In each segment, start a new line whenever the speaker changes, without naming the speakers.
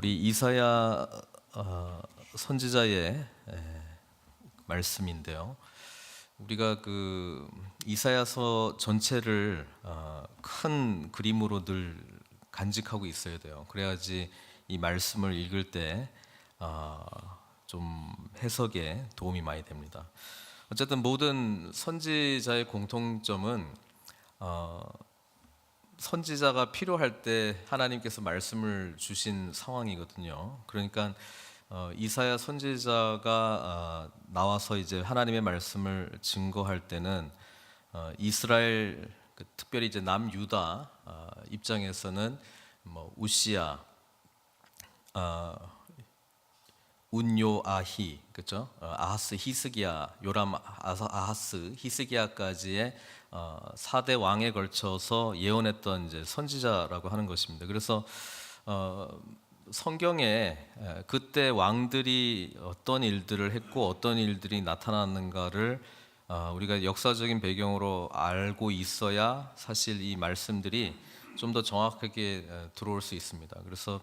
우리 이사야 선지자의 말씀인데요. 우리가 그 이사야서 전체를 큰 그림으로 늘 간직하고 있어야 돼요. 그래야지 이 말씀을 읽을 때 좀 해석에 도움이 많이 됩니다. 어쨌든 모든 선지자의 공통점은 선지자가 필요할 때 하나님께서 말씀을 주신 상황이거든요. 그러니까 이사야 선지자가 나와서 이제 하나님의 말씀을 증거할 때는 이스라엘 특별히 이제 남유다 입장에서는 뭐 우시야, 운요아히, 그렇죠? 아하스, 히스기야, 요람, 아하스, 히스기야까지의 4대 왕에 걸쳐서 예언했던 이제 선지자라고 하는 것입니다. 그래서 성경에 그때 왕들이 어떤 일들을 했고 어떤 일들이 나타났는가를 우리가 역사적인 배경으로 알고 있어야 사실 이 말씀들이 좀 더 정확하게 들어올 수 있습니다. 그래서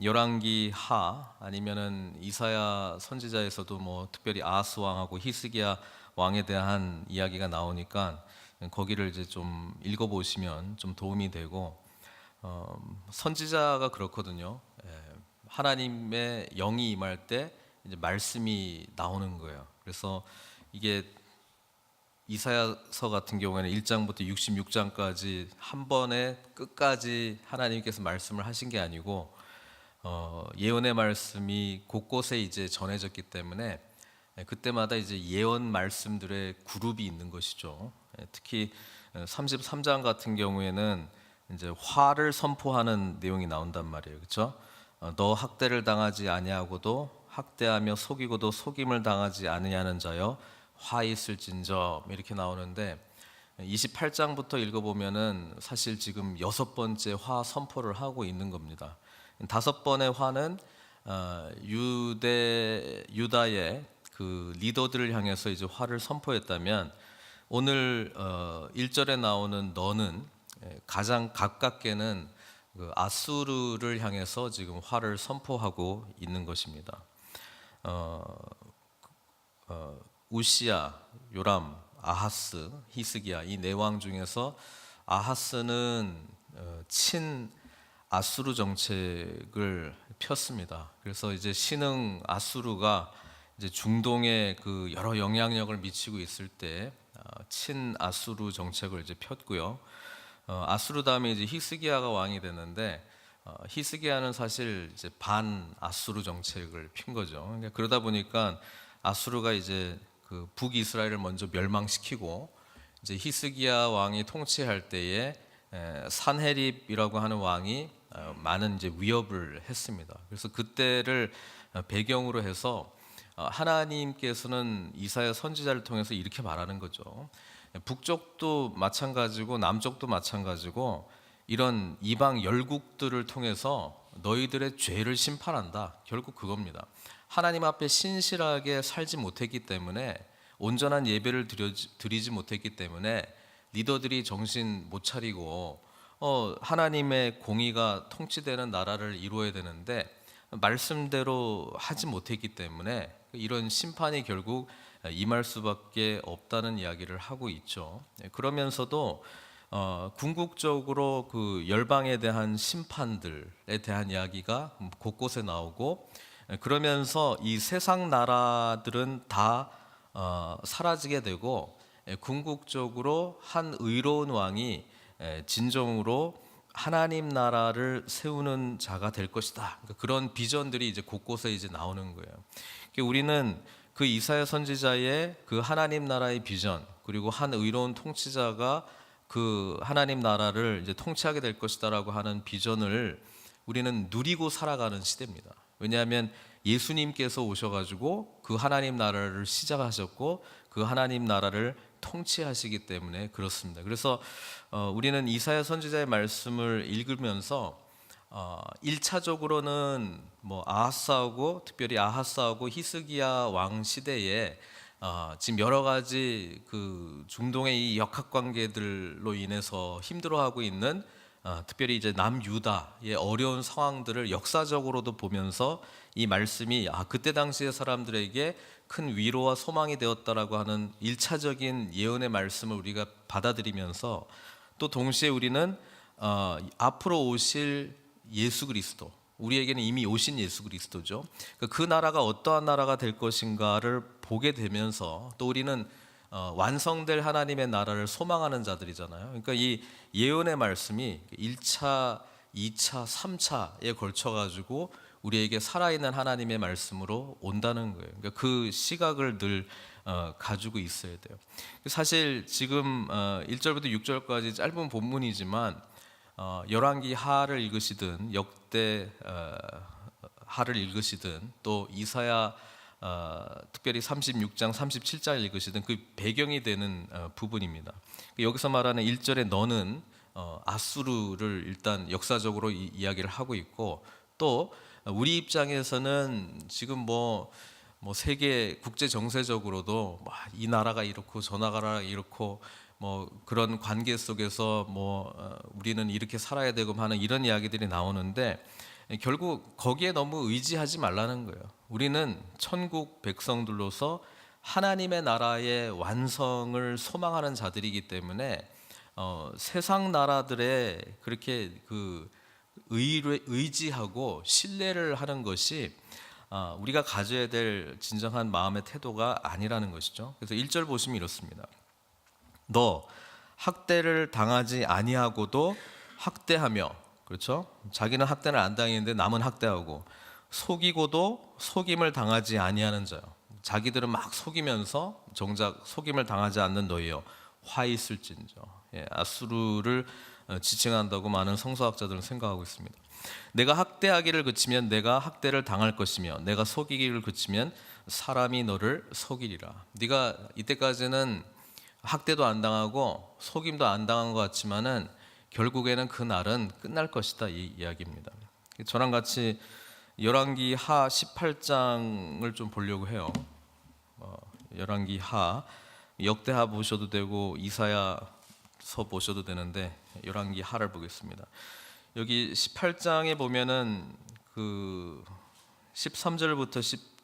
열왕기 하 아니면은 이사야 선지자에서도 뭐 특별히 아하스 왕하고 히스기야 왕에 대한 이야기가 나오니까 거기를 이제 좀 읽어보시면 좀 도움이 되고 선지자가 그렇거든요. 하나님의 영이 임할 때 이제 말씀이 나오는 거예요. 그래서 이게 이사야서 같은 경우에는 1장부터 66장까지 한 번에 끝까지 하나님께서 말씀을 하신 게 아니고 예언의 말씀이 곳곳에 이제 전해졌기 때문에 그때마다 이제 예언 말씀들의 그룹이 있는 것이죠. 특히 33장 같은 경우에는 이제 화를 선포하는 내용이 나온단 말이에요. 그렇죠? 너 학대를 당하지 아니하고도 학대하며 속이고도 속임을 당하지 아니하는 자여 화 있을진저 이렇게 나오는데 28장부터 읽어보면은 사실 지금 6번째 화 선포를 하고 있는 겁니다. 5번의 화는 유다의 그 리더들을 향해서 이제 화를 선포했다면 오늘 1절에 나오는 너는 가장 가깝게는 그 아수르를 향해서 지금 화를 선포하고 있는 것입니다. 우시야, 요람, 아하스, 히스기야 이 네 왕 중에서 아하스는 친 아수르 정책을 폈습니다. 그래서 이제 신흥 아수르가 이제 중동에 그 여러 영향력을 미치고 있을 때 친 아수르 정책을 이제 폈고요. 아수르 다음에 이제 히스기야가 왕이 됐는데 히스기야는 사실 이제 반 아수르 정책을 핀 거죠. 그러니까 그러다 보니까 아수르가 이제 그 북이스라엘을 먼저 멸망시키고 이제 히스기야 왕이 통치할 때에 산헤립이라고 하는 왕이 많은 이제 위협을 했습니다. 그래서 그때를 배경으로 해서 하나님께서는 이사야 선지자를 통해서 이렇게 말하는 거죠. 북쪽도 마찬가지고 남쪽도 마찬가지고 이런 이방 열국들을 통해서 너희들의 죄를 심판한다. 결국 그겁니다. 하나님 앞에 신실하게 살지 못했기 때문에 온전한 예배를 드리지 못했기 때문에 리더들이 정신 못 차리고 하나님의 공의가 통치되는 나라를 이루어야 되는데 말씀대로 하지 못했기 때문에 이런 심판이 결국 임할 수밖에 없다는 이야기를 하고 있죠. 그러면서도 궁극적으로 그 열방에 대한 심판들에 대한 이야기가 곳곳에 나오고 그러면서 이 세상 나라들은 다 사라지게 되고 궁극적으로 한 의로운 왕이 진정으로 하나님 나라를 세우는 자가 될 것이다. 그런 비전들이 이제 곳곳에 이제 나오는 거예요. 우리는 그 이사야 선지자의 그 하나님 나라의 비전 그리고 한 의로운 통치자가 그 하나님 나라를 이제 통치하게 될 것이다라고 하는 비전을 우리는 누리고 살아가는 시대입니다. 왜냐하면 예수님께서 오셔가지고 그 하나님 나라를 시작하셨고 그 하나님 나라를 통치하시기 때문에 그렇습니다. 그래서 우리는 이사야 선지자의 말씀을 읽으면서 1차적으로는 뭐 아하스하고 특별히 아하스하고 히스기야 왕 시대에 지금 여러 가지 그 중동의 이 역학 관계들로 인해서 힘들어하고 있는 특별히 이제 남유다의 어려운 상황들을 역사적으로도 보면서 이 말씀이 그때 당시의 사람들에게 큰 위로와 소망이 되었다라고 하는 일차적인 예언의 말씀을 우리가 받아들이면서 또 동시에 우리는 앞으로 오실 예수 그리스도, 우리에게는 이미 오신 예수 그리스도죠. 그 나라가 어떠한 나라가 될 것인가를 보게 되면서 또 우리는 완성될 하나님의 나라를 소망하는 자들이잖아요. 그러니까 이 예언의 말씀이 1차, 2차, 3차에 걸쳐 가지고 우리에게 살아있는 하나님의 말씀으로 온다는 거예요. 그러니까 그 시각을 늘 가지고 있어야 돼요. 사실 지금 1절부터 6절까지 짧은 본문이지만 열왕기 하를 읽으시든 역대 하를 읽으시든 또 이사야 특별히 36장 37장 읽으시든 그 배경이 되는 부분입니다. 여기서 말하는 1절에 너는 아수르를 일단 역사적으로 이야기를 하고 있고, 또 우리 입장에서는 지금 뭐 세계 국제 정세적으로도 이 나라가 이렇고 저 나라가 이렇고 뭐 그런 관계 속에서 우리는 이렇게 살아야 되고 하는 이런 이야기들이 나오는데, 결국 거기에 너무 의지하지 말라는 거예요. 우리는 천국 백성들로서 하나님의 나라의 완성을 소망하는 자들이기 때문에 세상 나라들의 그렇게 의지하고 신뢰를 하는 것이 우리가 가져야 될 진정한 마음의 태도가 아니라는 것이죠. 그래서 1절 보시면 이렇습니다. 너 학대를 당하지 아니하고도 학대하며, 그렇죠? 자기는 학대를 안 당했는데 남은 학대하고, 속이고도 속임을 당하지 아니하는 자요. 자기들은 막 속이면서 정작 속임을 당하지 않는 너희여 화 있을진저. 아수르를 지칭한다고 많은 성서학자들은 생각하고 있습니다. 내가 학대하기를 그치면 내가 학대를 당할 것이며 내가 속이기를 그치면 사람이 너를 속이리라. 네가 이때까지는 학대도 안 당하고 속임도 안 당한 것 같지만은 결국에는 그 날은 끝날 것이다, 이 이야기입니다. 저랑 같이 열왕기 하 18장을 좀 보려고 해요. 열왕기 하, 역대하 보셔도 되고 이사야서 보셔도 되는데 열왕기 하를 보겠습니다. 여기 18장에 보면은 그 13절부터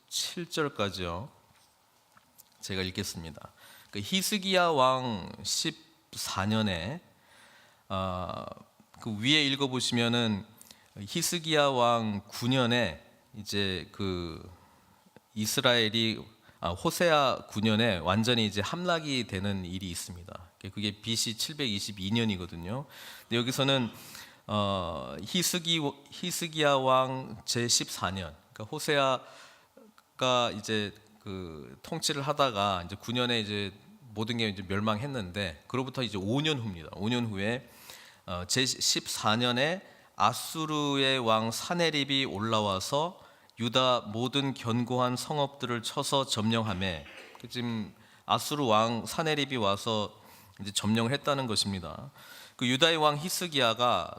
17절까지요. 제가 읽겠습니다. 그 히스기야 왕 14년에 그 위에 읽어 보시면은 히스기야 왕 9년에 이제 그 이스라엘이 호세아 9년에 완전히 이제 함락이 되는 일이 있습니다. 그게 BC 722년이거든요. 근데 여기서는 히스기야 왕 제 14년, 그러니까 호세아가 이제 그 통치를 하다가 이제 9년에 이제 모든 게 이제 멸망했는데, 그로부터 이제 5년 후입니다. 5년 후에 제 14년에 아수르의 왕 사네립이 올라와서 유다 모든 견고한 성읍들을 쳐서 점령하매, 지금 아수르 왕 사네립이 와서 이제 점령을 했다는 것입니다. 그 유다의 왕 히스기야가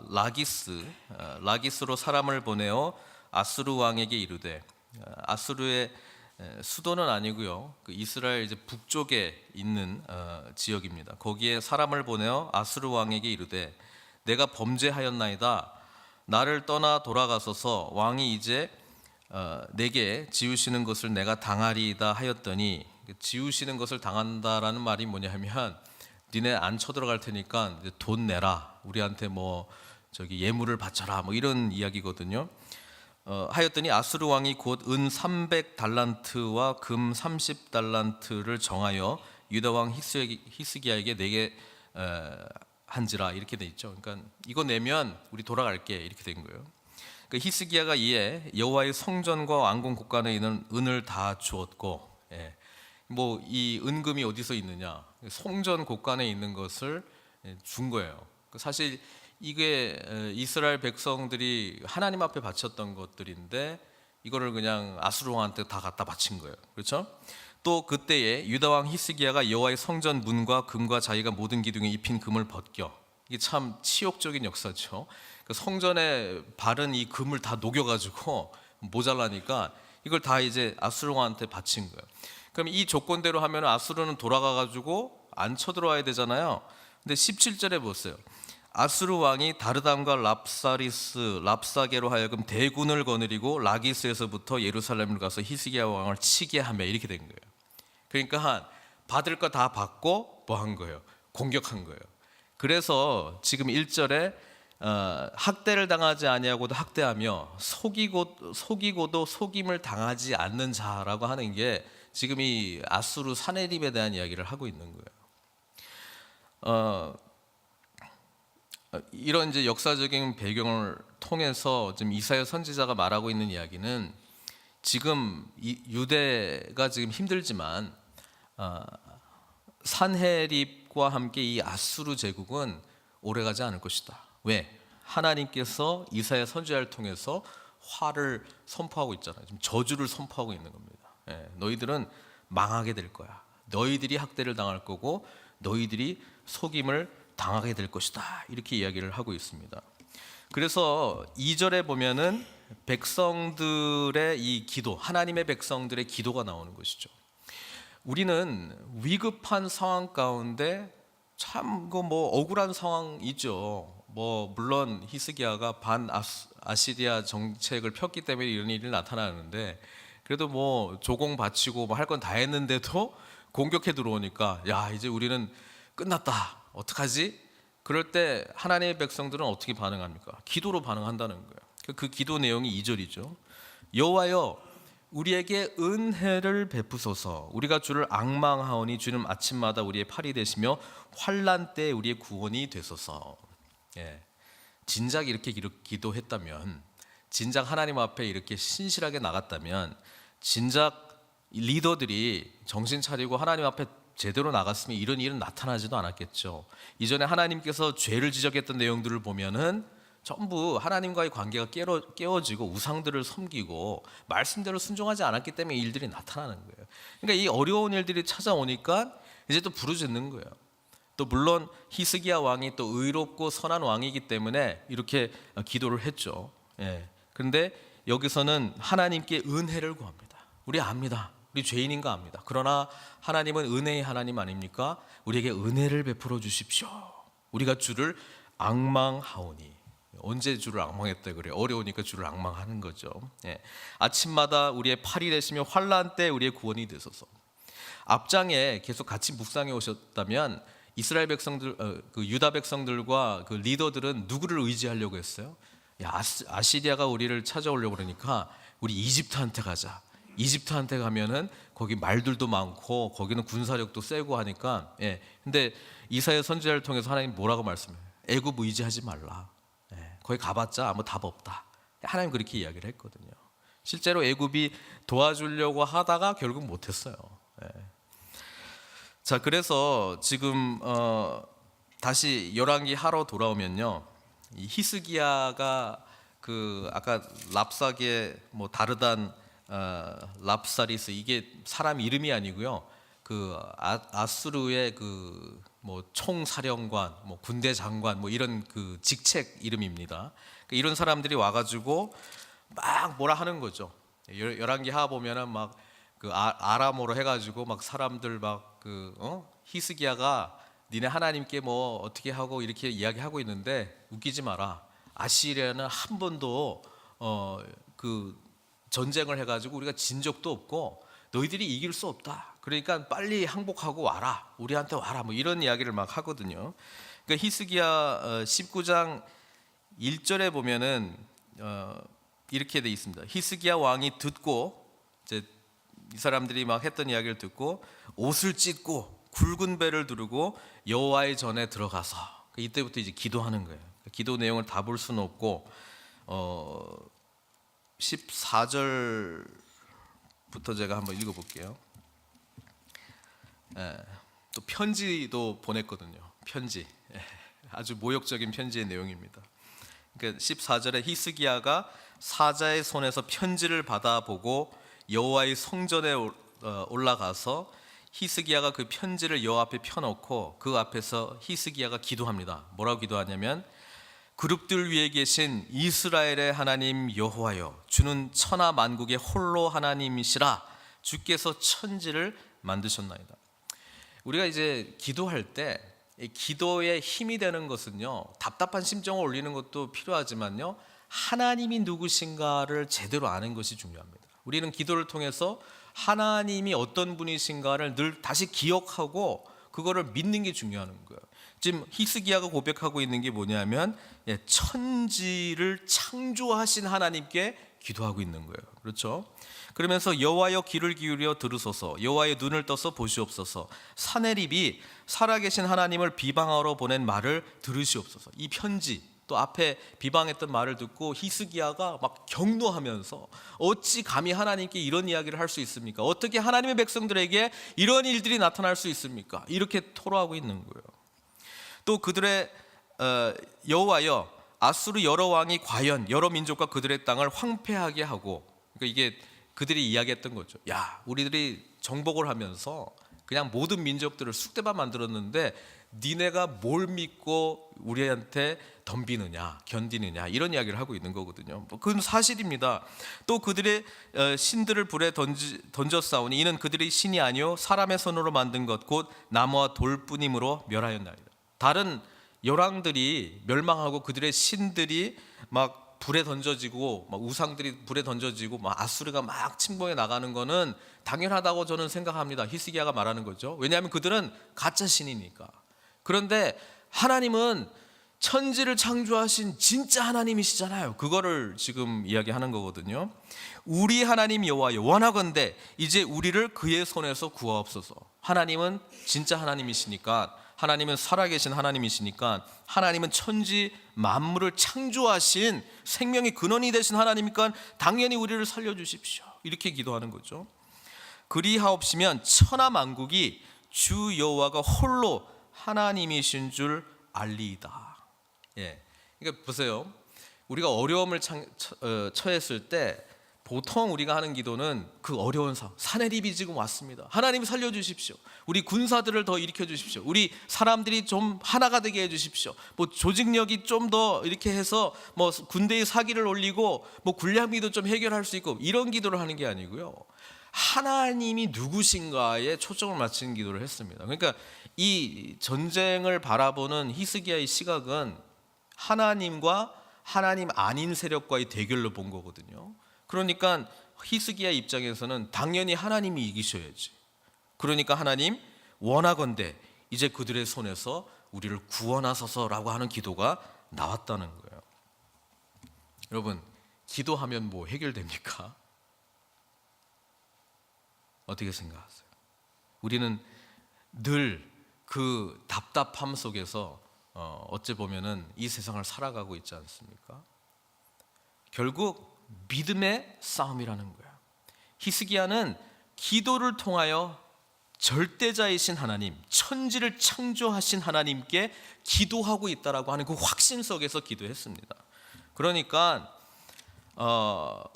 라기스로 사람을 보내어 아수르 왕에게 이르되, 아수르의 수도는 아니고요, 그 이스라엘 이제 북쪽에 있는 지역입니다. 거기에 사람을 보내어 아수르 왕에게 이르되, 내가 범죄하였나이다. 나를 떠나 돌아가소서. 왕이 이제 내게 지우시는 것을 내가 당하리이다 하였더니, 지우시는 것을 당한다라는 말이 뭐냐 하면, 니네 안 쳐들어갈 테니까 돈 내라, 우리한테 예물을 바쳐라, 이런 이야기거든요. 하였더니 아수르 왕이 곧 은 300달란트와 금 30달란트를 정하여 유다 왕 히스기야에게 내게 한지라, 이렇게 돼 있죠. 그러니까 이거 내면 우리 돌아갈게, 이렇게 된 거예요. 그러니까 히스기야가 이에 여호와의 성전과 왕궁 곳간에 있는 은을 다 주었고, 이 은금이 어디서 있느냐? 성전 곳간에 있는 것을 준 거예요. 사실 이게 이스라엘 백성들이 하나님 앞에 바쳤던 것들인데 이거를 그냥 아수르 왕한테 다 갖다 바친 거예요. 그렇죠? 또 그때에 유다 왕 히스기야가 여호와의 성전 문과 금과 자기가 모든 기둥에 입힌 금을 벗겨, 이게 참 치욕적인 역사죠. 그 성전에 바른 이 금을 다 녹여가지고 모자라니까 이걸 다 이제 아수르 왕한테 바친 거예요. 그럼 이 조건대로 하면 아수르는 돌아가가지고 안 쳐들어와야 되잖아요. 근데 17절에 보세요. 아수르 왕이 다르담과 랍사게로 하여금 대군을 거느리고 라기스에서부터 예루살렘을 가서 히스기야 왕을 치게 하며 이렇게 된 거예요. 그러니까 받을 거 다 받고 뭐 한 거예요? 공격한 거예요. 그래서 지금 1절에 학대를 당하지 아니하고도 학대하며 속이고도 속임을 당하지 않는 자라고 하는 게 지금 이 아수르 사내립에 대한 이야기를 하고 있는 거예요. 이런 이제 역사적인 배경을 통해서 지금 이사야 선지자가 말하고 있는 이야기는 지금 유대가 지금 힘들지만 산헤립과 함께 이 아수르 제국은 오래가지 않을 것이다. 왜? 하나님께서 이사야 선지자를 통해서 화를 선포하고 있잖아요. 지금 저주를 선포하고 있는 겁니다. 너희들은 망하게 될 거야. 너희들이 학대를 당할 거고 너희들이 속임을 당하게 될 것이다. 이렇게 이야기를 하고 있습니다. 그래서 2절에 보면은 백성들의 이 기도, 하나님의 백성들의 기도가 나오는 것이죠. 우리는 위급한 상황 가운데 참 뭐 억울한 상황이죠. 뭐 물론 히스기야가 반 아시리아 정책을 폈기 때문에 이런 일이 나타나는데 그래도 뭐 조공 바치고 뭐 할 건 다 했는데도 공격해 들어오니까 야 이제 우리는 끝났다. 어떡하지? 그럴 때 하나님의 백성들은 어떻게 반응합니까? 기도로 반응한다는 거예요. 그 기도 내용이 2절이죠. 여호와여 우리에게 은혜를 베푸소서. 우리가 주를 앙망하오니 주는 아침마다 우리의 팔이 되시며 환난 때 우리의 구원이 되소서. 진작 이렇게 기도했다면, 진작 하나님 앞에 이렇게 신실하게 나갔다면, 진작 리더들이 정신 차리고 하나님 앞에 제대로 나갔으면 이런 일은 나타나지도 않았겠죠. 이전에 하나님께서 죄를 지적했던 내용들을 보면은 전부 하나님과의 관계가 깨어지고 우상들을 섬기고 말씀대로 순종하지 않았기 때문에 일들이 나타나는 거예요. 그러니까 이 어려운 일들이 찾아오니까 이제 또 부르짖는 거예요. 또 물론 히스기야 왕이 또 의롭고 선한 왕이기 때문에 이렇게 기도를 했죠. 그런데 여기서는 하나님께 은혜를 구합니다. 우리 압니다. 우리 죄인인 거 압니다. 그러나 하나님은 은혜의 하나님 아닙니까? 우리에게 은혜를 베풀어 주십시오. 우리가 주를 앙망하오니. 언제 주를 앙망했다 그래요? 어려우니까 주를 앙망하는 거죠. 아침마다 우리의 팔이 되시며 환난 때 우리의 구원이 되소서. 앞장에 계속 같이 묵상해 오셨다면 이스라엘 백성들, 그 유다 백성들과 그 리더들은 누구를 의지하려고 했어요? 야, 아시리아가 우리를 찾아오려고 그러니까 우리 이집트한테 가자. 이집트한테 가면은 거기 말들도 많고 거기는 군사력도 세고 하니까 근데 이사야 선지자를 통해서 하나님 뭐라고 말씀해요? 애굽 의지하지 말라. 거기 가봤자 아무 답 없다. 하나님 그렇게 이야기를 했거든요. 실제로 애굽이 도와주려고 하다가 결국 못했어요. 자, 그래서 지금 다시 열왕기 하로 돌아오면요, 이 히스기야가 그 아까 랍사게 뭐 다르단 랍사리스 이게 사람 이름이 아니고요. 그 아수르의 그 뭐 총사령관, 뭐 군대 장관, 뭐 이런 그 직책 이름입니다. 이런 사람들이 와가지고 막 뭐라 하는 거죠. 열왕기 하 보면은 막 그 아람어로 해가지고 막 사람들 막 그 히스기야가 니네 하나님께 뭐 어떻게 하고 이렇게 이야기하고 있는데 웃기지 마라. 아시리아는 한 번도 그 전쟁을 해가지고 우리가 진 적도 없고 너희들이 이길 수 없다. 그러니까 빨리 항복하고 와라. 우리한테 와라. 뭐 이런 이야기를 막 하거든요. 그러니까 히스기야 19장 1절에 보면은 이렇게 돼 있습니다. 히스기야 왕이 듣고 이제 이 사람들이 막 했던 이야기를 듣고 옷을 찢고 굵은 배를 두르고 여호와의 전에 들어가서 이때부터 이제 기도하는 거예요. 기도 내용을 다 볼 수는 없고 14절부터 제가 한번 읽어볼게요. 또 편지도 보냈거든요. 편지, 아주 모욕적인 편지의 내용입니다. 그러니까 14절에 히스기야가 사자의 손에서 편지를 받아보고 여호와의 성전에 올라가서 히스기야가 그 편지를 여호와 앞에 펴놓고 그 앞에서 히스기야가 기도합니다. 뭐라고 기도하냐면 그룹들 위에 계신 이스라엘의 하나님 여호와여, 주는 천하 만국의 홀로 하나님이시라. 주께서 천지를 만드셨나이다. 우리가 이제 기도할 때 이 기도의 힘이 되는 것은요, 답답한 심정을 올리는 것도 필요하지만요, 하나님이 누구신가를 제대로 아는 것이 중요합니다. 우리는 기도를 통해서 하나님이 어떤 분이신가를 늘 다시 기억하고 그거를 믿는 게 중요한 거예요. 지금 히스기야가 고백하고 있는 게 뭐냐면 천지를 창조하신 하나님께 기도하고 있는 거예요. 그렇죠? 그러면서 여호와여 귀를 기울여 들으소서, 여호와의 눈을 떠서 보시옵소서, 사네립이 살아계신 하나님을 비방하러 보낸 말을 들으시옵소서. 이 편지, 또 앞에 비방했던 말을 듣고 히스기야가 막 경노하면서 어찌 감히 하나님께 이런 이야기를 할 수 있습니까? 어떻게 하나님의 백성들에게 이런 일들이 나타날 수 있습니까? 이렇게 토로하고 있는 거예요. 또 그들의 여호와여, 아수르 여러 왕이 과연 여러 민족과 그들의 땅을 황폐하게 하고, 그러니까 이게 그들이 이야기했던 거죠. 야, 우리들이 정복을 하면서 그냥 모든 민족들을 쑥대밭 만들었는데 니네가 뭘 믿고 우리한테 덤비느냐, 견디느냐, 이런 이야기를 하고 있는 거거든요. 그건 사실입니다. 또 그들의 신들을 불에 던졌사오니 이는 그들의 신이 아니요 사람의 손으로 만든 것 곧 나무와 돌뿐이므로 멸하였나이다. 다른 열왕들이 멸망하고 그들의 신들이 막 불에 던져지고, 막 우상들이 불에 던져지고, 막 아수르가 막 침공해 나가는 거는 당연하다고 저는 생각합니다. 히스기야가 말하는 거죠. 왜냐하면 그들은 가짜 신이니까. 그런데 하나님은 천지를 창조하신 진짜 하나님이시잖아요. 그거를 지금 이야기하는 거거든요. 우리 하나님 여호와여, 원하건대 이제 우리를 그의 손에서 구하옵소서. 하나님은 진짜 하나님이시니까, 하나님은 살아계신 하나님이시니까, 하나님은 천지 만물을 창조하신 생명의 근원이 되신 하나님이니까 당연히 우리를 살려주십시오. 이렇게 기도하는 거죠. 그리하옵시면 천하 만국이 주 여호와가 홀로 하나님이신 줄 알리이다. 예, 그러니까 보세요. 우리가 어려움을 처했을 때 보통 우리가 하는 기도는 그 어려운 사내립이 지금 왔습니다. 하나님 살려주십시오. 우리 군사들을 더 일으켜 주십시오. 우리 사람들이 좀 하나가 되게 해주십시오. 뭐 조직력이 좀 더 이렇게 해서 뭐 군대의 사기를 올리고 뭐 군량미도 좀 해결할 수 있고, 이런 기도를 하는 게 아니고요. 하나님이 누구신가에 초점을 맞추는 기도를 했습니다. 그러니까 이 전쟁을 바라보는 히스기야의 시각은 하나님과 하나님 아닌 세력과의 대결로 본 거거든요. 그러니까 히스기야 입장에서는 당연히 하나님이 이기셔야지. 그러니까 하나님, 원하건대 이제 그들의 손에서 우리를 구원하소서라고 하는 기도가 나왔다는 거예요. 여러분, 기도하면 뭐 해결됩니까? 어떻게 생각하세요? 우리는 늘 그 답답함 속에서 어찌 보면은 이 세상을 살아가고 있지 않습니까? 결국 믿음의 싸움이라는 거예요. 히스기야는 기도를 통하여 절대자이신 하나님, 천지를 창조하신 하나님께 기도하고 있다라고 하는 그 확신 속에서 기도했습니다. 그러니까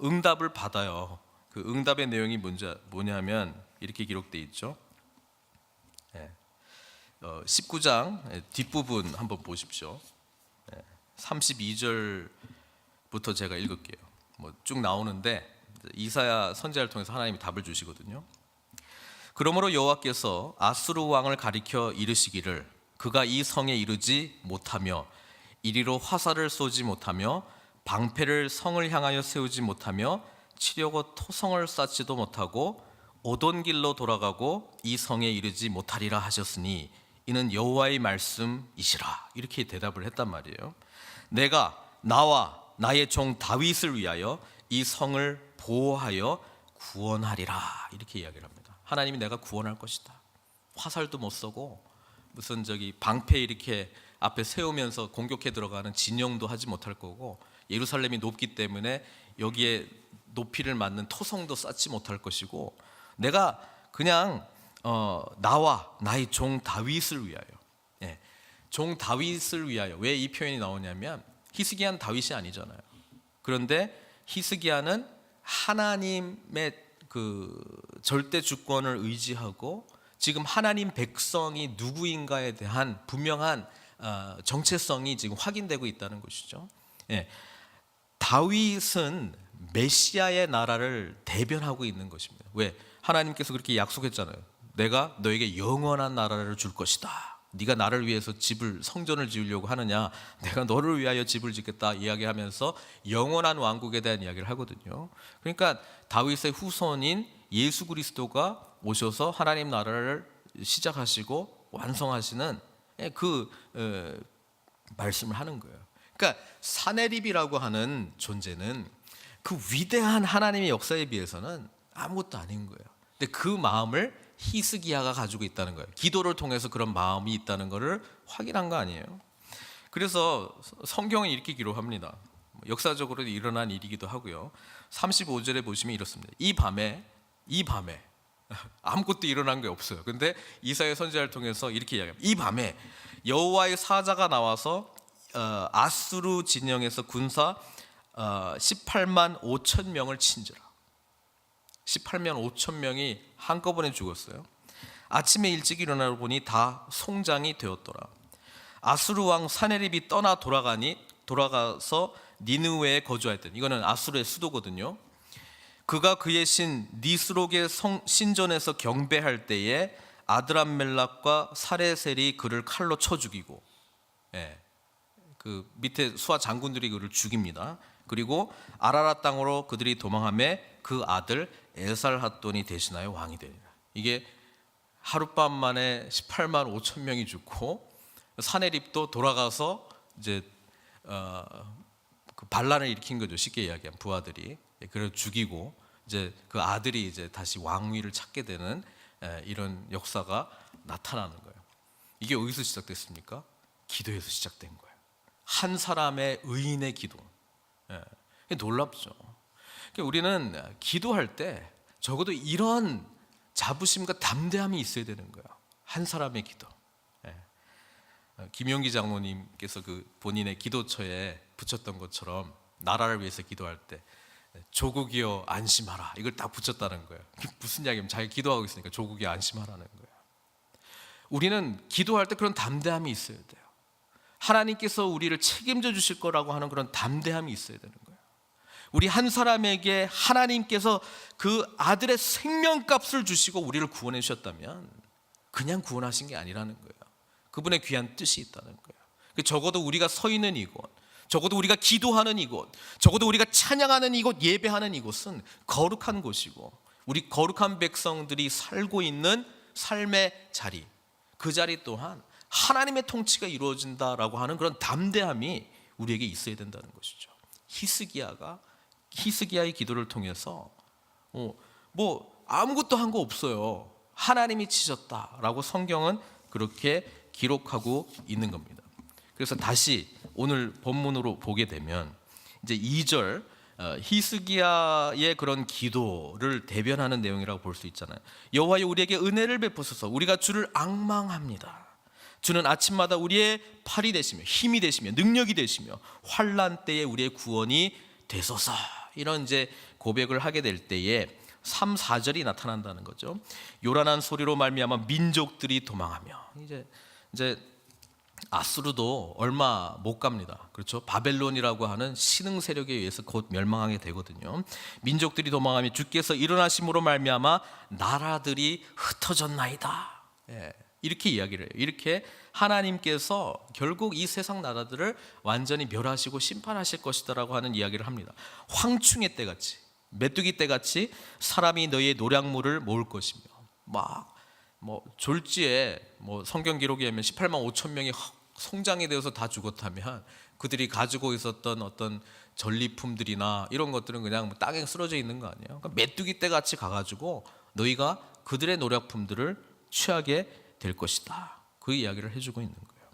응답을 받아요. 그 응답의 내용이 뭐냐면 이렇게 기록되어 있죠. 19장 뒷부분 한번 보십시오. 32절부터 제가 읽을게요. 뭐 쭉 나오는데 이사야 선지자를 통해서 하나님이 답을 주시거든요. 그러므로 여호와께서 아수르 왕을 가리켜 이르시기를 그가 이 성에 이르지 못하며 이리로 화살을 쏘지 못하며 방패를 성을 향하여 세우지 못하며 치려고 토성을 쌓지도 못하고 오던 길로 돌아가고 이 성에 이르지 못하리라 하셨으니 이는 여호와의 말씀이시라. 이렇게 대답을 했단 말이에요. 내가 나와 나의 종 다윗을 위하여 이 성을 보호하여 구원하리라. 이렇게 이야기를 합니다. 하나님이 내가 구원할 것이다. 화살도 못 쏘고 무슨 방패 이렇게 앞에 세우면서 공격해 들어가는 진영도 하지 못할 거고, 예루살렘이 높기 때문에 여기에 높이를 맞는 토성도 쌓지 못할 것이고, 내가 그냥 나와 나의 종 다윗을 위하여, 종 다윗을 위하여. 왜 이 표현이 나오냐면 히스기야는 다윗이 아니잖아요. 그런데 히스기야는 하나님의 그 절대 주권을 의지하고 지금 하나님 백성이 누구인가에 대한 분명한 정체성이 지금 확인되고 있다는 것이죠. 다윗은 메시아의 나라를 대변하고 있는 것입니다. 왜? 하나님께서 그렇게 약속했잖아요. 내가 너에게 영원한 나라를 줄 것이다. 네가 나를 위해서 성전을 지으려고 하느냐? 내가 너를 위하여 집을 짓겠다 이야기하면서 영원한 왕국에 대한 이야기를 하거든요. 그러니까 다윗의 후손인 예수 그리스도가 오셔서 하나님 나라를 시작하시고 완성하시는 말씀을 하는 거예요. 그러니까 사내립이라고 하는 존재는 그 위대한 하나님의 역사에 비해서는 아무것도 아닌 거예요. 근데 그 마음을 히스기야가 가지고 있다는 거예요. 기도를 통해서 그런 마음이 있다는 것을 확인한 거 아니에요. 그래서 성경은 이렇게 기록합니다. 역사적으로 일어난 일이기도 하고요. 35절에 보시면 이렇습니다. 이 밤에 아무것도 일어난 게 없어요. 근데 이사야 선지자를 통해서 이렇게 이야기합니다. 이 밤에 여호와의 사자가 나와서 아수르 진영에서 군사 18만 5천 명을 친지라. 18만 5천 명이 한꺼번에 죽었어요. 아침에 일찍 일어나 보니 다 송장이 되었더라. 아수르 왕 사네립이 떠나 돌아가서 니느웨에 거주하였더니, 이거는 아수르의 수도거든요. 그가 그의 신 니스록의 신전에서 경배할 때에 아드람멜락과 사레셀이 그를 칼로 쳐 죽이고, 그 밑에 수하 장군들이 그를 죽입니다. 그리고 아라라 땅으로 그들이 도망하매 그 아들 에살핫돈이 대신하여 왕이 되니라. 이게 하룻밤 만에 18만 5천 명이 죽고, 사네립도 돌아가서 이제 그 반란을 일으킨 거죠. 쉽게 이야기하면 부하들이 그를 죽이고, 이제 그 아들이 이제 다시 왕위를 찾게 되는 이런 역사가 나타나는 거예요. 이게 어디서 시작됐습니까? 기도에서 시작된 거예요. 한 사람의 의인의 기도. 놀랍죠. 우리는 기도할 때 적어도 이런 자부심과 담대함이 있어야 되는 거예요. 한 사람의 기도. 김용기 장로님께서 그 본인의 기도처에 붙였던 것처럼 나라를 위해서 기도할 때 조국이여 안심하라, 이걸 딱 붙였다는 거예요. 무슨 이야기냐면 자기 기도하고 있으니까 조국이 안심하라는 거예요. 우리는 기도할 때 그런 담대함이 있어야 돼요. 하나님께서 우리를 책임져 주실 거라고 하는 그런 담대함이 있어야 되는 거예요. 우리 한 사람에게 하나님께서 그 아들의 생명값을 주시고 우리를 구원해 주셨다면 그냥 구원하신 게 아니라는 거예요. 그분의 귀한 뜻이 있다는 거예요. 적어도 우리가 서 있는 이곳, 적어도 우리가 기도하는 이곳, 적어도 우리가 찬양하는 이곳, 예배하는 이곳은 거룩한 곳이고, 우리 거룩한 백성들이 살고 있는 삶의 자리, 그 자리 또한 하나님의 통치가 이루어진다라고 하는 그런 담대함이 우리에게 있어야 된다는 것이죠. 히스기야의 기도를 통해서 뭐 아무것도 한 거 없어요. 하나님이 치셨다라고 성경은 그렇게 기록하고 있는 겁니다. 그래서 다시 오늘 본문으로 보게 되면 이제 2절 히스기야의 그런 기도를 대변하는 내용이라고 볼 수 있잖아요. 여호와여 우리에게 은혜를 베푸소서. 우리가 주를 앙망합니다. 주는 아침마다 우리의 팔이 되시며 힘이 되시며 능력이 되시며 환난 때에 우리의 구원이 되소서. 이런 이제 고백을 하게 될 때에 3, 4절이 나타난다는 거죠. 요란한 소리로 말미암아 민족들이 도망하며, 이제 아수르도 얼마 못 갑니다. 그렇죠? 바벨론이라고 하는 신흥 세력에 의해서 곧 멸망하게 되거든요. 민족들이 도망하며 주께서 일어나심으로 말미암아 나라들이 흩어졌나이다. 이렇게 이야기를 해요. 이렇게 하나님께서 결국 이 세상 나라들을 완전히 멸하시고 심판하실 것이다라고 하는 이야기를 합니다. 황충의 때같이, 메뚜기 때같이 사람이 너희의 노략물을 모을 것이며, 졸지에 성경 기록에 의하면 18만 5천 명이 송장이 되어서 다 죽었다면 그들이 가지고 있었던 어떤 전리품들이나 이런 것들은 그냥 땅에 쓰러져 있는 거 아니에요? 그러니까 메뚜기 때같이 가가지고 너희가 그들의 노략품들을 취하게 될 것이다. 그 이야기를 해주고 있는 거예요.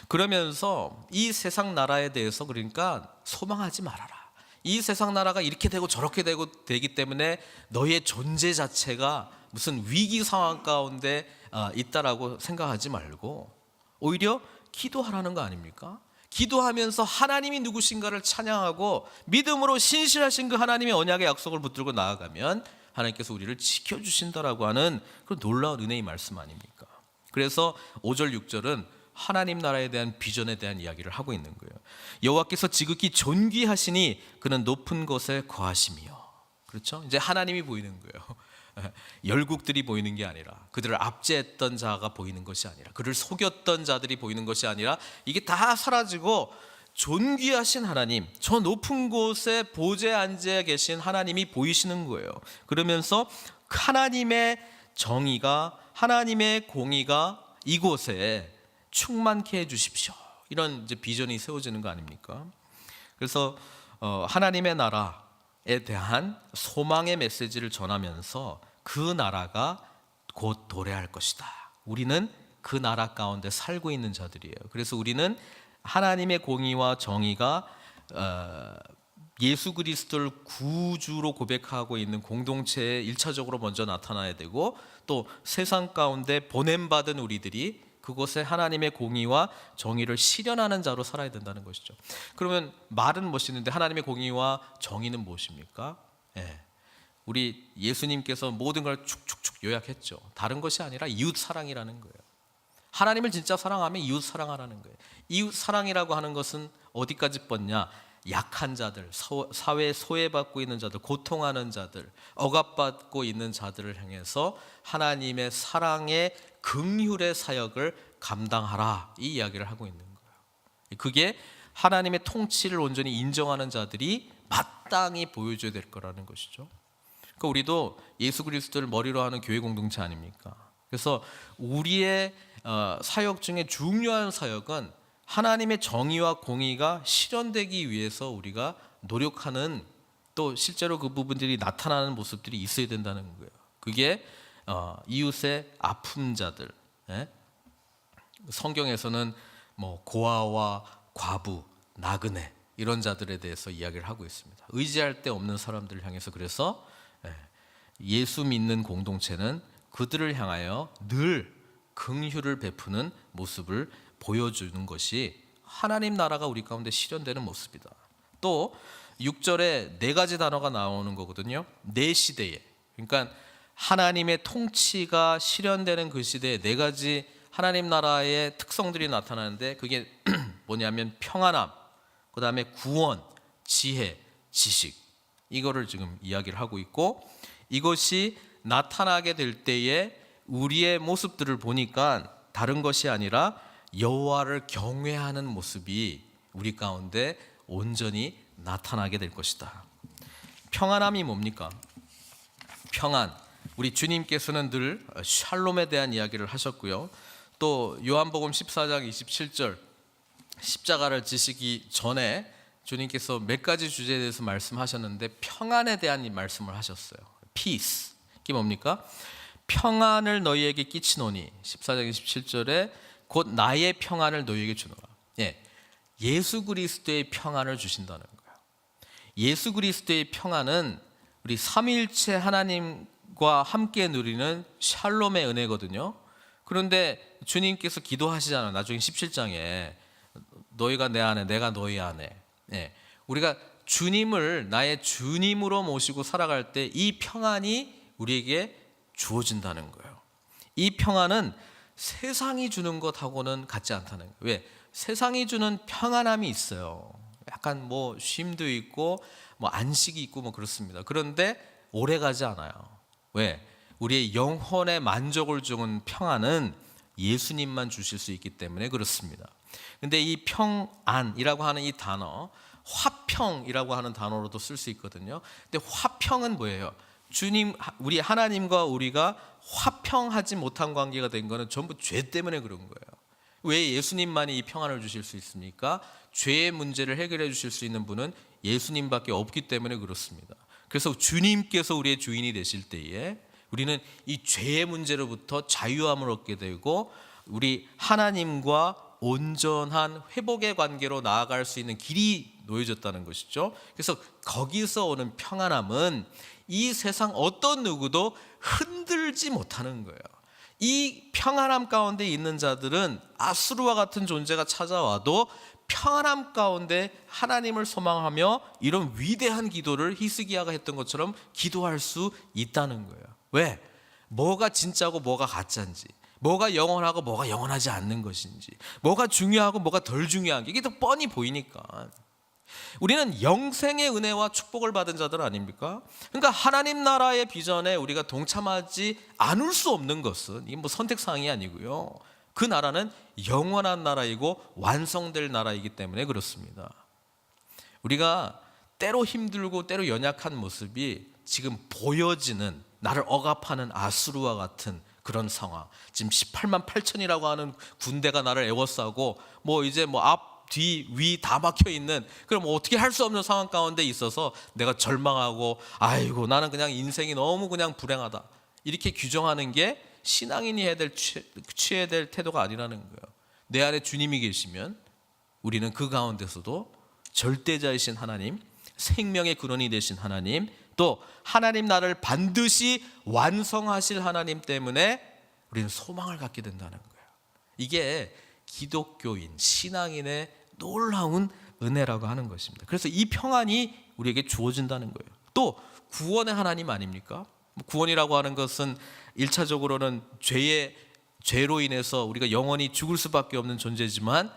그러면서 이 세상 나라에 대해서 그러니까 소망하지 말아라. 이 세상 나라가 이렇게 되고 저렇게 되기 때문에 너의 존재 자체가 무슨 위기 상황 가운데 있다라고 생각하지 말고 오히려 기도하라는 거 아닙니까? 기도하면서 하나님이 누구신가를 찬양하고 믿음으로 신실하신 그 하나님의 언약의 약속을 붙들고 나아가면 하나님께서 우리를 지켜주신다라고 하는 그런 놀라운 은혜의 말씀 아닙니까? 그래서 5절 6절은 하나님 나라에 대한 비전에 대한 이야기를 하고 있는 거예요. 여호와께서 지극히 존귀하시니 그는 높은 곳에 거하시며, 그렇죠? 이제 하나님이 보이는 거예요. 열국들이 보이는 게 아니라, 그들을 압제했던 자가 보이는 것이 아니라, 그를 속였던 자들이 보이는 것이 아니라, 이게 다 사라지고 존귀하신 하나님, 저 높은 곳에 보좌에 앉아 계신 하나님이 보이시는 거예요. 그러면서 하나님의 정의가, 하나님의 공의가 이곳에 충만케 해 주십시오, 이런 이제 비전이 세워지는 거 아닙니까? 그래서 하나님의 나라에 대한 소망의 메시지를 전하면서 그 나라가 곧 도래할 것이다, 우리는 그 나라 가운데 살고 있는 자들이에요. 그래서 우리는 하나님의 공의와 정의가 예수 그리스도를 구주로 고백하고 있는 공동체에 일차적으로 먼저 나타나야 되고, 또 세상 가운데 보냄받은 우리들이 그곳에 하나님의 공의와 정의를 실현하는 자로 살아야 된다는 것이죠. 그러면 말은 멋있는데 하나님의 공의와 정의는 무엇입니까? 우리 예수님께서 모든 걸 축축축 요약했죠. 다른 것이 아니라 이웃 사랑이라는 거예요. 하나님을 진짜 사랑하면 이웃 사랑하라는 거예요. 이웃 사랑이라고 하는 것은 어디까지 뻗냐? 약한 자들, 사회에 소외받고 있는 자들, 고통하는 자들, 억압받고 있는 자들을 향해서 하나님의 사랑의 긍휼의 사역을 감당하라, 이 이야기를 하고 있는 거예요. 그게 하나님의 통치를 온전히 인정하는 자들이 마땅히 보여줘야 될 거라는 것이죠. 그러니까 우리도 예수 그리스도를 머리로 하는 교회 공동체 아닙니까? 그래서 우리의 사역 중에 중요한 사역은 하나님의 정의와 공의가 실현되기 위해서 우리가 노력하는, 또 실제로 그 부분들이 나타나는 모습들이 있어야 된다는 거예요. 그게 이웃의 아픈 자들, 성경에서는 뭐 고아와 과부, 나그네, 이런 자들에 대해서 이야기를 하고 있습니다. 의지할 데 없는 사람들을 향해서. 그래서 예수 믿는 공동체는 그들을 향하여 늘 긍휼을 베푸는 모습을 보여주는 것이 하나님 나라가 우리 가운데 실현되는 모습이다. 또 6절에 네 가지 단어가 나오는 거거든요. 네 시대에, 그러니까 하나님의 통치가 실현되는 그 시대에 네 가지 하나님 나라의 특성들이 나타나는데, 그게 뭐냐면 평안함, 그 다음에 구원, 지혜, 지식, 이거를 지금 이야기를 하고 있고, 이것이 나타나게 될 때에 우리의 모습들을 보니까 다른 것이 아니라 여호와를 경외하는 모습이 우리 가운데 온전히 나타나게 될 것이다. 평안함이 뭡니까? 평안, 우리 주님께서는 늘 샬롬에 대한 이야기를 하셨고요. 또 요한복음 14장 27절, 십자가를 지시기 전에 주님께서 몇 가지 주제에 대해서 말씀하셨는데 평안에 대한 말씀을 하셨어요. Peace, 이게 뭡니까? 평안을 너희에게 끼치노니, 14장 27절에 곧 나의 평안을 너희에게 주노라. 예수 그리스도의 평안을 주신다는 거예요. 예수 그리스도의 평안은 우리 삼위일체 하나님과 함께 누리는 샬롬의 은혜거든요. 그런데 주님께서 기도하시잖아요. 나중에 17장에 너희가 내 안에, 내가 너희 안에. 우리가 주님을 나의 주님으로 모시고 살아갈 때 이 평안이 우리에게 주어진다는 거예요. 이 평안은 세상이 주는 것하고는 같지 않다는 거예요. 왜? 세상이 주는 평안함이 있어요. 약간 뭐 쉼도 있고 뭐 안식이 있고 뭐 그렇습니다. 그런데 오래 가지 않아요. 왜? 우리의 영혼의 만족을 주는 평안은 예수님만 주실 수 있기 때문에 그렇습니다. 근데 이 평안이라고 하는 이 단어, 화평이라고 하는 단어로도 쓸 수 있거든요. 근데 화평은 뭐예요? 주님, 우리 하나님과 우리가 화평하지 못한 관계가 된 거는 전부 죄 때문에 그런 거예요. 왜 예수님만이 이 평안을 주실 수 있습니까? 죄의 문제를 해결해 주실 수 있는 분은 예수님밖에 없기 때문에 그렇습니다. 그래서 주님께서 우리의 주인이 되실 때에 우리는 이 죄의 문제로부터 자유함을 얻게 되고 우리 하나님과 온전한 회복의 관계로 나아갈 수 있는 길이 놓여졌다는 것이죠. 그래서 거기서 오는 평안함은 이 세상 어떤 누구도 흔들지 못하는 거예요. 이 평안함 가운데 있는 자들은 아수르와 같은 존재가 찾아와도 평안함 가운데 하나님을 소망하며 이런 위대한 기도를 히스기야가 했던 것처럼 기도할 수 있다는 거예요. 왜? 뭐가 진짜고 뭐가 가짜인지, 뭐가 영원하고 뭐가 영원하지 않는 것인지, 뭐가 중요하고 뭐가 덜 중요한 게 이게 더 뻔히 보이니까. 우리는 영생의 은혜와 축복을 받은 자들 아닙니까? 그러니까 하나님 나라의 비전에 우리가 동참하지 않을 수 없는 것은 이게 뭐 선택사항이 아니고요. 그 나라는 영원한 나라이고 완성될 나라이기 때문에 그렇습니다. 우리가 때로 힘들고 때로 연약한 모습이 지금 보여지는 나를 억압하는 아수르와 같은 그런 상황. 지금 18만 8천이라고 하는 군대가 나를 에워싸고 뭐 이제 뭐 앞, 뒤, 위 다 막혀 있는 그럼 뭐 어떻게 할 수 없는 상황 가운데 있어서 내가 절망하고 아이고 나는 그냥 인생이 너무 그냥 불행하다. 이렇게 규정하는 게 신앙인이 취해야 될 태도가 아니라는 거예요. 내 안에 주님이 계시면 우리는 그 가운데서도 절대자이신 하나님, 생명의 근원이 되신 하나님, 또 하나님 나라를 반드시 완성하실 하나님 때문에 우리는 소망을 갖게 된다는 거예요. 이게 기독교인, 신앙인의 놀라운 은혜라고 하는 것입니다. 그래서 이 평안이 우리에게 주어진다는 거예요. 또 구원의 하나님 아닙니까? 구원이라고 하는 것은 1차적으로는 죄로 인해서 우리가 영원히 죽을 수밖에 없는 존재지만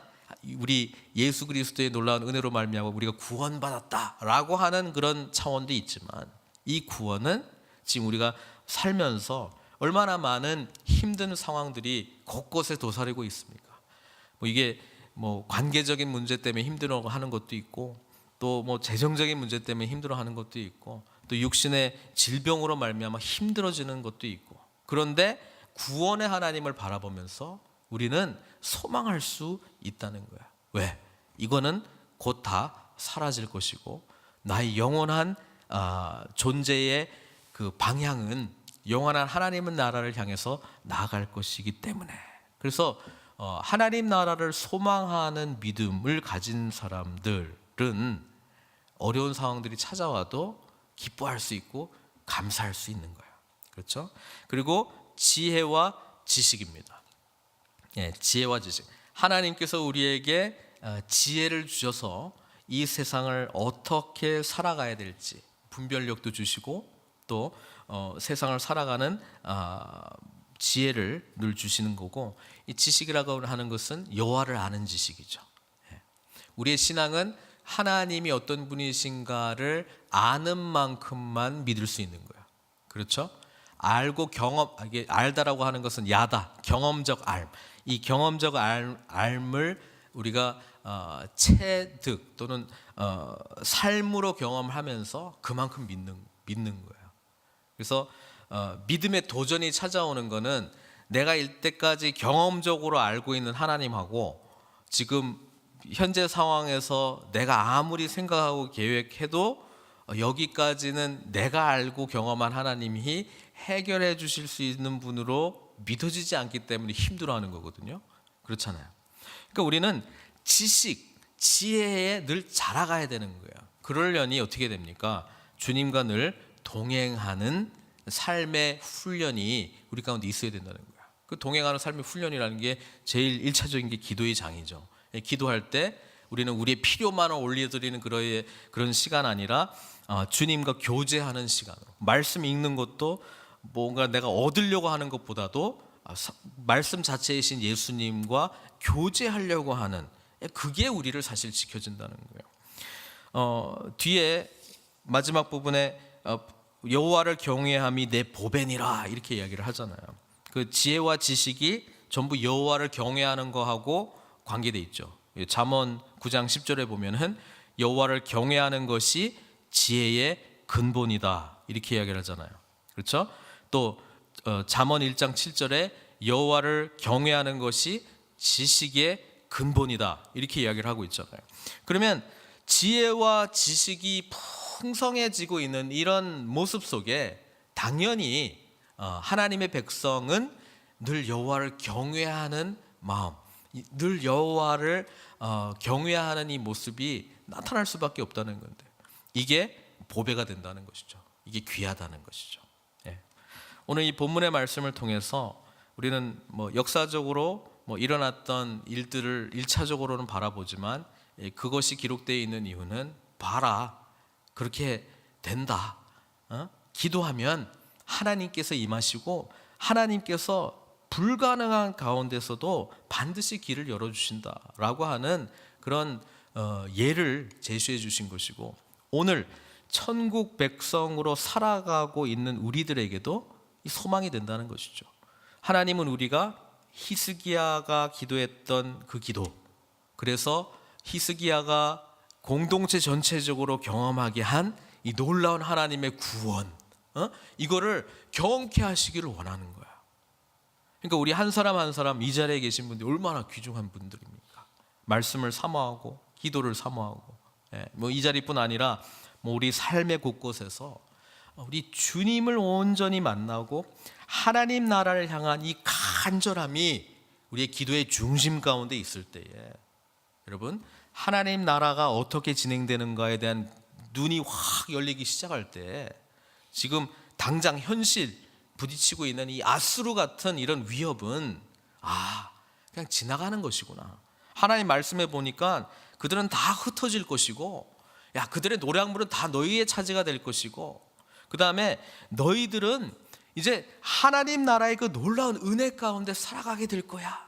우리 예수 그리스도의 놀라운 은혜로 말미암아 우리가 구원받았다라고 하는 그런 차원도 있지만 이 구원은 지금 우리가 살면서 얼마나 많은 힘든 상황들이 곳곳에 도사리고 있습니까? 이게 뭐 관계적인 문제 때문에 힘들어하는 것도 있고 또 뭐 재정적인 문제 때문에 힘들어하는 것도 있고 또 육신의 질병으로 말미암아 힘들어지는 것도 있고 그런데 구원의 하나님을 바라보면서 우리는 소망할 수 있다는 거야. 왜? 이거는 곧 다 사라질 것이고 나의 영원한 존재의 그 방향은 영원한 하나님의 나라를 향해서 나아갈 것이기 때문에 그래서 하나님 나라를 소망하는 믿음을 가진 사람들은 어려운 상황들이 찾아와도 기뻐할 수 있고 감사할 수 있는 거예요. 그렇죠? 그리고 지혜와 지식입니다. 예, 지혜와 지식. 하나님께서 우리에게 지혜를 주셔서 이 세상을 어떻게 살아가야 될지 분별력도 주시고 또 세상을 살아가는 지혜를 늘 주시는 거고 이 지식이라고 하는 것은 여호와를 아는 지식이죠. 예. 우리의 신앙은 하나님이 어떤 분이신가를 아는 만큼만 믿을 수 있는 거예요. 그렇죠? 알고 이게 알다라고 하는 것은 야다, 경험적 알. 이 경험적 알을 우리가 체득 또는 삶으로 경험하면서 그만큼 믿는 거예요. 그래서 믿음의 도전이 찾아오는 것은 내가 이때까지 경험적으로 알고 있는 하나님하고 지금 현재 상황에서 내가 아무리 생각하고 계획해도 여기까지는 내가 알고 경험한 하나님이 해결해 주실 수 있는 분으로 믿어지지 않기 때문에 힘들어하는 거거든요. 그렇잖아요. 그러니까 우리는 지식, 지혜에 늘 자라가야 되는 거예요. 그러려니 어떻게 됩니까? 주님과 늘 동행하는 삶의 훈련이 우리 가운데 있어야 된다는 거예요. 그 동행하는 삶의 훈련이라는 게 제일 1차적인 게 기도의 장이죠. 기도할 때 우리는 우리의 필요만을 올려드리는 그런 시간 아니라 주님과 교제하는 시간으로 말씀 읽는 것도 뭔가 내가 얻으려고 하는 것보다도 말씀 자체이신 예수님과 교제하려고 하는 그게 우리를 사실 지켜준다는 거예요. 뒤에 마지막 부분에 여호와를 경외함이 내 보배니라 이렇게 이야기를 하잖아요. 그 지혜와 지식이 전부 여호와를 경외하는 거하고 관계돼 있죠. 잠언 9장 10절에 보면은 여호와를 경외하는 것이 지혜의 근본이다 이렇게 이야기를 하잖아요. 그렇죠? 또 잠언 1장 7절에 여호와를 경외하는 것이 지식의 근본이다 이렇게 이야기를 하고 있잖아요. 그러면 지혜와 지식이 풍성해지고 있는 이런 모습 속에 당연히 하나님의 백성은 늘 여호와를 경외하는 마음, 늘 여호와를 경외하는 이 모습이 나타날 수밖에 없다는 건데 이게 보배가 된다는 것이죠. 이게 귀하다는 것이죠. 예. 오늘 이 본문의 말씀을 통해서 우리는 뭐 역사적으로 일어났던 일들을 1차적으로는 바라보지만 그것이 기록되어 있는 이유는 봐라 그렇게 된다. 기도하면 하나님께서 임하시고 하나님께서 불가능한 가운데서도 반드시 길을 열어주신다라고 하는 그런 예를 제시해 주신 것이고, 오늘 천국 백성으로 살아가고 있는 우리들에게도 이 소망이 된다는 것이죠. 하나님은 우리가 히스기야가 기도했던 그 기도, 그래서 히스기야가 공동체 전체적으로 경험하게 한 이 놀라운 하나님의 구원, 이거를 경험케 하시기를 원하는 거야. 그러니까 우리 한 사람 한 사람 이 자리에 계신 분들이 얼마나 귀중한 분들입니까? 말씀을 사모하고 기도를 사모하고, 뭐 이 자리뿐 아니라 뭐 우리 삶의 곳곳에서 우리 주님을 온전히 만나고 하나님 나라를 향한 이 간절함이 우리의 기도의 중심 가운데 있을 때에, 여러분, 하나님 나라가 어떻게 진행되는가에 대한 눈이 확 열리기 시작할 때, 지금 당장 현실 부딪히고 있는 이 아수르 같은 이런 위협은 그냥 지나가는 것이구나. 하나님 말씀해 보니까 그들은 다 흩어질 것이고, 그들의 노량물은 다 너희의 차지가 될 것이고, 그 다음에 너희들은 이제 하나님 나라의 그 놀라운 은혜 가운데 살아가게 될 거야.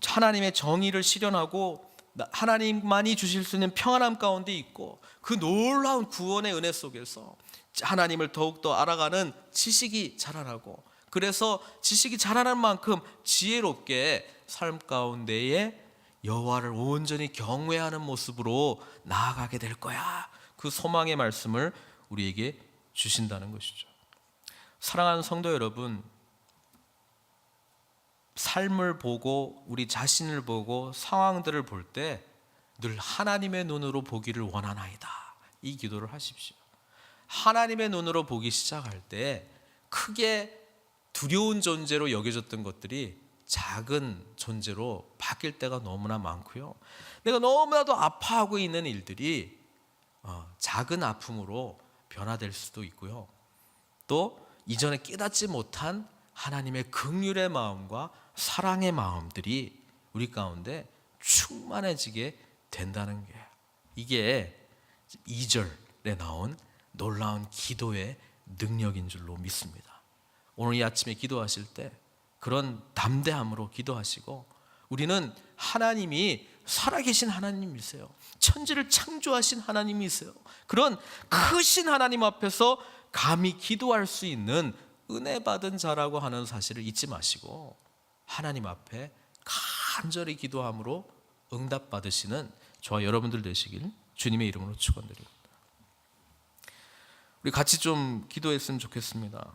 하나님의 정의를 실현하고 하나님만이 주실 수 있는 평안함 가운데 있고, 그 놀라운 구원의 은혜 속에서 하나님을 더욱더 알아가는 지식이 자라나고, 그래서 지식이 자라는 만큼 지혜롭게 삶 가운데에 여호와를 온전히 경외하는 모습으로 나아가게 될 거야. 그 소망의 말씀을 우리에게 주신다는 것이죠. 사랑하는 성도 여러분, 삶을 보고 우리 자신을 보고 상황들을 볼 때 늘 하나님의 눈으로 보기를 원하나이다, 이 기도를 하십시오. 하나님의 눈으로 보기 시작할 때 크게 두려운 존재로 여겨졌던 것들이 작은 존재로 바뀔 때가 너무나 많고요. 내가 너무나도 아파하고 있는 일들이 작은 아픔으로 변화될 수도 있고요. 또 이전에 깨닫지 못한 하나님의 긍휼의 마음과 사랑의 마음들이 우리 가운데 충만해지게 된다는 게, 이게 2절에 나온 놀라운 기도의 능력인 줄로 믿습니다. 오늘 이 아침에 기도하실 때 그런 담대함으로 기도하시고, 우리는 하나님이 살아계신 하나님이세요. 천지를 창조하신 하나님이세요. 그런 크신 하나님 앞에서 감히 기도할 수 있는 은혜 받은 자라고 하는 사실을 잊지 마시고, 하나님 앞에 간절히 기도함으로 응답 받으시는 저와 여러분들 되시길 주님의 이름으로 축원드립니다. 우리 같이 좀 기도했으면 좋겠습니다.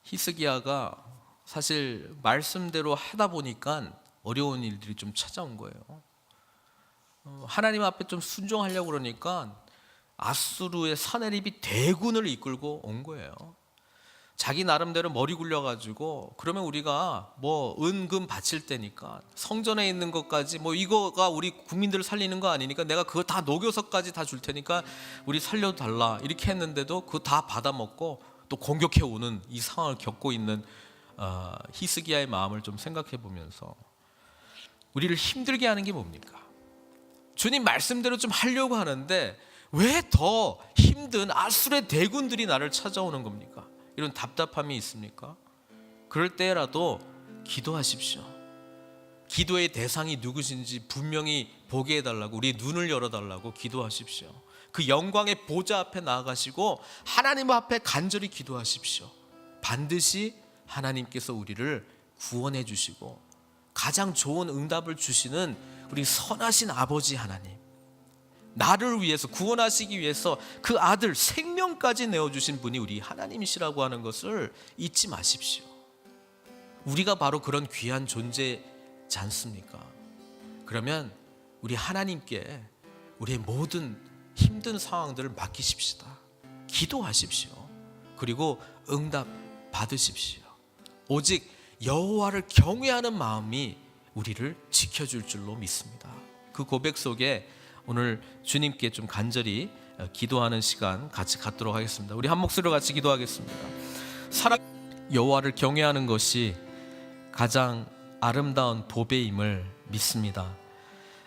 히스기야가 사실 말씀대로 하다 보니까 어려운 일들이 좀 찾아온 거예요. 하나님 앞에 좀 순종하려고 그러니까 아수르의 사내립이 대군을 이끌고 온 거예요. 자기 나름대로 머리 굴려가지고, 그러면 우리가 뭐 은금 바칠 때니까 성전에 있는 것까지, 뭐 이거가 우리 국민들을 살리는 거 아니니까 내가 그거 다 녹여서까지 다 줄 테니까 우리 살려도 달라, 이렇게 했는데도 그거 다 받아먹고 또 공격해 오는 이 상황을 겪고 있는 히스기야의 마음을 좀 생각해 보면서, 우리를 힘들게 하는 게 뭡니까? 주님 말씀대로 좀 하려고 하는데 왜 더 힘든 아수르의 대군들이 나를 찾아오는 겁니까? 이런 답답함이 있습니까? 그럴 때라도 기도하십시오. 기도의 대상이 누구신지 분명히 보게 해달라고, 우리 눈을 열어달라고 기도하십시오. 그 영광의 보좌 앞에 나아가시고 하나님 앞에 간절히 기도하십시오. 반드시 하나님께서 우리를 구원해 주시고 가장 좋은 응답을 주시는 우리 선하신 아버지 하나님, 나를 위해서 구원하시기 위해서 그 아들 생명까지 내어주신 분이 우리 하나님이시라고 하는 것을 잊지 마십시오. 우리가 바로 그런 귀한 존재지 않습니까? 그러면 우리 하나님께 우리의 모든 힘든 상황들을 맡기십시다. 기도하십시오. 그리고 응답 받으십시오. 오직 여호와를 경외하는 마음이 우리를 지켜줄 줄로 믿습니다. 그 고백 속에 오늘 주님께 좀 간절히 기도하는 시간 같이 갖도록 하겠습니다. 우리 한 목소리로 같이 기도하겠습니다. 여호와를 경외하는 것이 가장 아름다운 보배임을 믿습니다.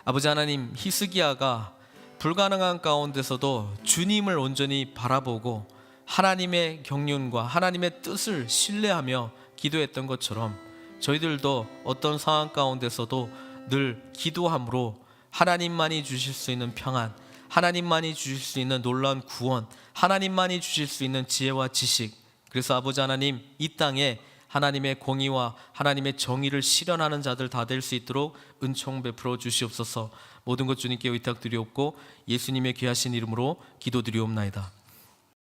아버지 하나님, 히스기야가 불가능한 가운데서도 주님을 온전히 바라보고 하나님의 경륜과 하나님의 뜻을 신뢰하며 기도했던 것처럼 저희들도 어떤 상황 가운데서도 늘 기도함으로 하나님만이 주실 수 있는 평안, 하나님만이 주실 수 있는 놀라운 구원, 하나님만이 주실 수 있는 지혜와 지식, 그래서 아버지 하나님, 이 땅에 하나님의 공의와 하나님의 정의를 실현하는 자들 다 될 수 있도록 은총 베풀어 주시옵소서. 모든 것 주님께 의탁드리옵고 예수님의 귀하신 이름으로 기도드리옵나이다.